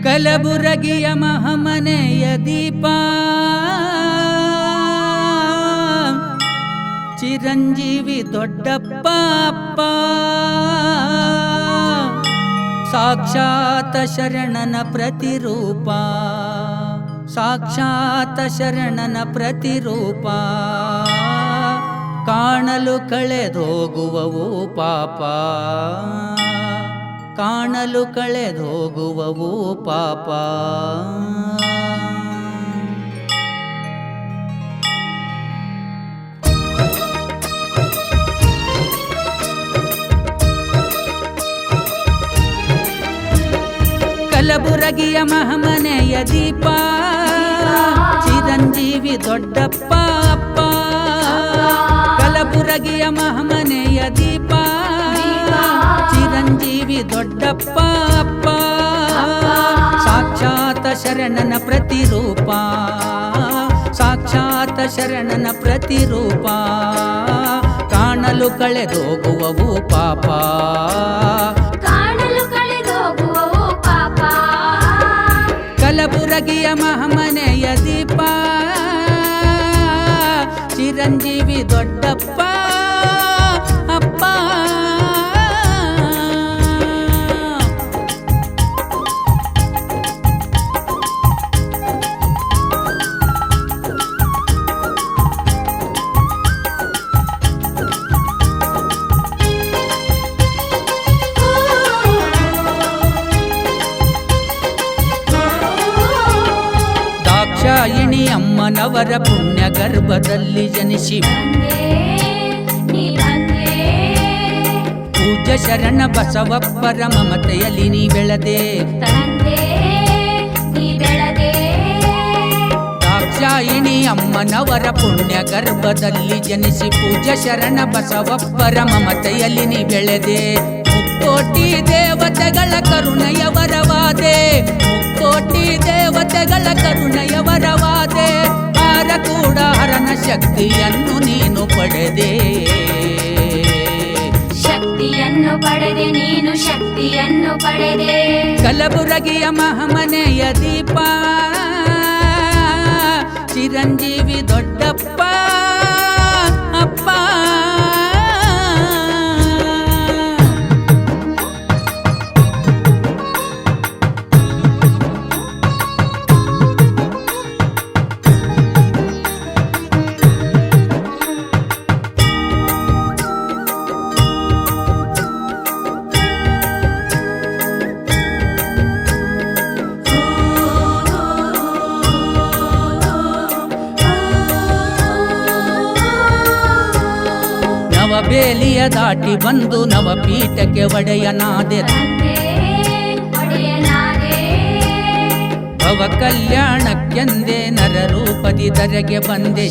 ಕಲಬುರಗಿಯ ಮಹಾಮನೆಯ ದೀಪ ಚಿರಂಜೀವಿ ದೊಡ್ಡಪ್ಪ ಅಪ್ಪ ಸಾಕ್ಷಾತ್ ಶರಣನ ಪ್ರತಿರೂಪ ಸಾಕ್ಷಾತ್ ಶರಣನ ಪ್ರತಿರೂಪ ಕಾಣಲು ಕಳೆದೋಗುವವು ಪಾಪ ಕಾಣಲು ಕಳೆದೋಗುವವು ಪಾಪ ಕಲಬುರಗಿಯ ಮಹಾಮನೆಯ ದೀಪ ಚಿರಂಜೀವಿ ದೊಡ್ಡಪ್ಪ ಅಪ್ಪ ಕಲಬುರಗಿಯ ಮಹಾಮನೆಯ ದೀಪ ಚಿರಂಜೀವಿ ದೊಡ್ಡಪ್ಪ ಅಪ್ಪ ಸಾಕ್ಷಾತ್ ಶರಣನ ಪ್ರತಿರೂಪ ಸಾಕ್ಷಾತ್ ಶರಣನ ಪ್ರತಿರೂಪ ಕಾಣಲು ಕಳೆದೋಗುವವು ಪಾಪ ಕಲಬುರಗಿಯ ಮಹಾಮನೆಯ ದೀಪ ಚಿರಂಜೀವಿ ದೊಡ್ಡಪ್ಪ ಅಪ್ಪ ದಾಕ್ಷಾಯಿಣಿ ಅಮ್ಮನವರ ಪುಣ್ಯ ಗರ್ಭದಲ್ಲಿ ಜನಿಸಿ ಪೂಜ್ಯ ಶರಣ ಬಸವಪ್ಪರ ಮಮತೆಯಲ್ಲಿ ನೀ ಬೆಳೆದೆ ದಾಕ್ಷಾಯಿಣಿ ಅಮ್ಮನವರ ಪುಣ್ಯ ಗರ್ಭದಲ್ಲಿ ಜನಿಸಿ ಪೂಜ್ಯ ಶರಣ ಬಸವಪ್ಪರ ಮಮತೆಯಲ್ಲಿ ನೀ ಬೆಳೆದೆ ಮುಕ್ಕೋಟಿ ದೇವತೆಗಳ ಕರುಣೆಯ ವರವಾದೆ ಮುಕ್ಕೋಟಿ ದೇವತೆಗಳ ಕರುಣೆಯ ವರವಾದೆ ಹಾರ ಕೂಡ ಹರನ ಶಕ್ತಿಯನ್ನು ನೀನು ಪಡೆದೆ ಶಕ್ತಿಯನ್ನು ಪಡೆದೆ ನೀನು ಶಕ್ತಿಯನ್ನು ಪಡೆದೆ ಕಲಬುರಗಿಯ ಮಹಾಮನೆಯ ದೀಪ ಚಿರಂಜೀವಿ ದೊಡ್ಡಪ್ಪ ಅಪ್ಪ ನವಬೇಲಿಯ ದಾಟಿ ಬಂದು ನವಪೀಠಕ್ಕೆ ಒಡೆಯನಾದೆ ಭವ ಕಲ್ಯಾಣಕ್ಕೆಂದೇ ನರರೂಪದಿ ಧರೆಗೆ ಬಂದೆ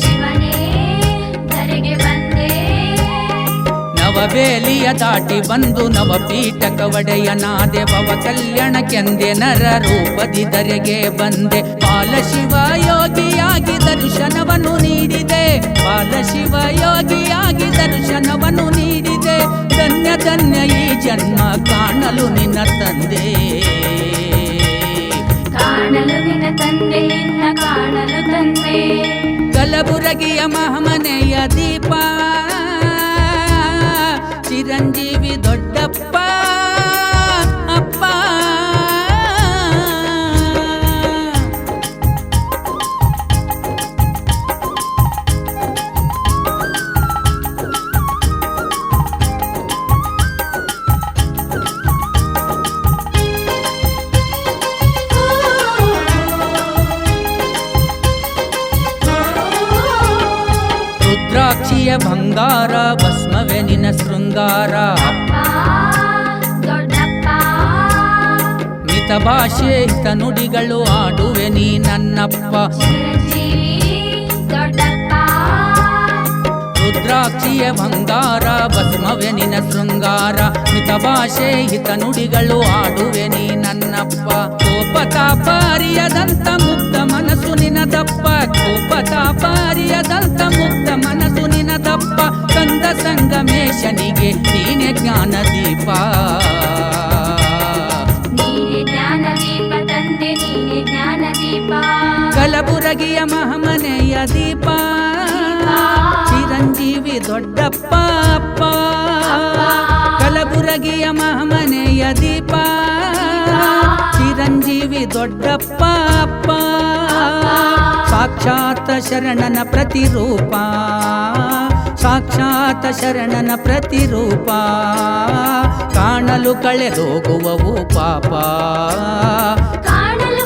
ನವಬೇಲಿಯ ದಾಟಿ ಬಂದು ನವಪೀಠಕ ಒಡೆಯನಾದೆ ಭವ ಕಲ್ಯಾಣಕ್ಕೆಂದೇ ನರರೂಪದಿ ಧರೆಗೆ ಬಂದೆ ಬಾಲಶಿವ ಯೋಗಿಯಾಗಿ ದರ್ಶನವನ್ನು ನೀಡಿದೆ ಬಾಲಶಿವ ಯೋಗಿಯಾಗಿ ದರ್ಶನವನ್ನು ನೀಡಿದೆ ಧನ್ಯ ಧನ್ಯ ಈ ಜನ್ಮ ಕಾಣಲು ನಿನ್ನ ತಂದೆ ಕಾಣಲು ನಿನ್ನ ತಂದೆ ನಿನ್ನ ಕಾಣಲು ತಂದೆ ಕಲಬುರಗಿಯ ಮಹಾಮನೆಯ ದೀಪ ಚಿರಂಜೀವಿ ದೊಡ್ಡಪ್ಪ ಅಪ್ಪ ರುದ್ರಾಕ್ಷಿಯ ಬಂಗಾರ ಭಸ್ಮವೇ ನಿನ್ನ ಶೃಂಗಾರ ಮಿತ ಭಾಷೆ ಹಿತ ನುಡಿಗಳು ಆಡುವೆ ನೀ ನನ್ನಪ್ಪ ರುದ್ರಾಕ್ಷಿಯ ಬಂಗಾರ ಭಸ್ಮವೇ ನಿನ್ನ ಶೃಂಗಾರ ಮಿತ ಭಾಷೆ ಹಿತ ನುಡಿಗಳು ಆಡುವೆ ನೀ ನನ್ನಪ್ಪ ಕೋಪತಾಪಾರಿಯದಂತ ಮುಗ್ಧ ಮನಸ್ಸು ನಿನದಪ್ಪ ಕೋಪತಾಪಾರಿಯದಂತ ಮುಗ್ಧ ಮನಸ್ಸು ನಿನದಪ್ಪ ಕಂದ ಸಂಗಮೇಶನಿಗೆ ನೀನೆ ಜ್ಞಾನ ದೀಪ ನೀನೆ ಜ್ಞಾನ ದೀಪ ತಂದೆ ಕಲಬುರಗಿಯ ಮಹಾಮನೆಯ ದೀಪ ಚಿರಂಜೀವಿ ದೊಡ್ಡಪ್ಪ ಅಪ್ಪ ಕಲಬುರಗಿಯ ಮಹಾಮನೆಯ ದೀಪ ಚಿರಂಜೀವಿ ದೊಡ್ಡಪ್ಪ ಅಪ್ಪ ಸಾಕ್ಷಾತ್ ಶರಣನ ಪ್ರತಿರೂಪ ಸಾಕ್ಷಾತ್ ಶರಣನ ಪ್ರತಿರೂಪ ಕಾಣಲು ಕಳೆದೋಗುವವು ಪಾಪ ಕಾಣಲು